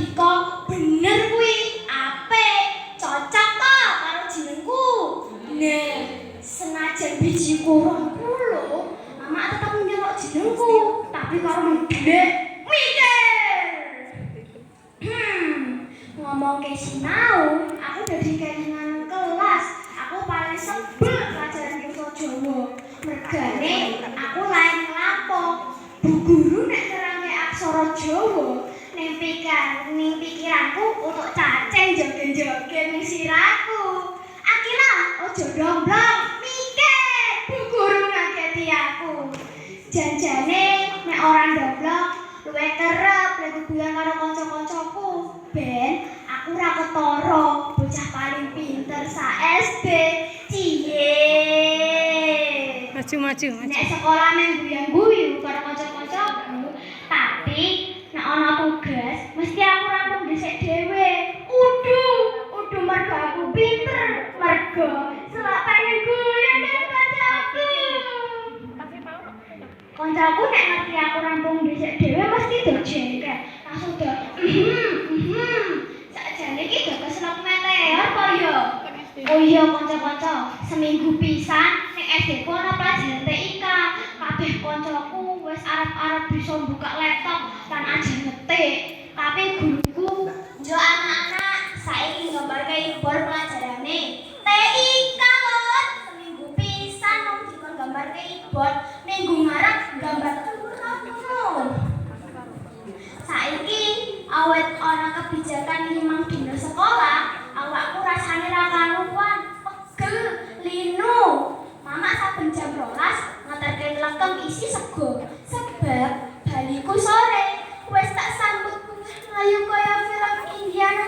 Dika bener kuwi apik cocok to karo jenengku. Nah, senajan bijiku 20, Mama tetep nyelok jenengku, tapi karo mendelek mikir. Ngomong ke sinau, aku dadi kelingan kelas. Aku paling sebel pelajaran basa Jawa. Mergane aku lain nglampok. Bu guru nek nerangke aksara Jawa, ning pikiranku untuk cacing joget-joget ning sirahku. Akila, ojo domblong, mikir. Bu guru ngageti aku. Janjane nek ora domblong, luwih kerep lek guyon karo kanca-kancaku. Ben aku ora ketara bocah paling pinter sa SD. Ciye. Maju. Nek sekolah nang guyu-guyu karo kanca-kancaku, tapi nek ana tugas mesti aku rampung dhisik dhewe. Udu mergo aku pinter, mergo selak pengen guyon karo kancaku. Kancaku nek ngerti aku rampung dhisik dhewe mesti do jengkel. Langsung do sakjane iki do keselak meteor apa ya? Oh iya kanca-kanca, seminggu pisan ning SD ku ana pelajaran TIK. Kabeh kancaku wis arep-arep bisa buka laptop lan aja ngetik. Tapi guruku, "Jo anak-anak, saiki nggambar keyboard pelajarane TIK lho. Seminggu pisan wong dikon gambar keyboard, minggu ngarep gambar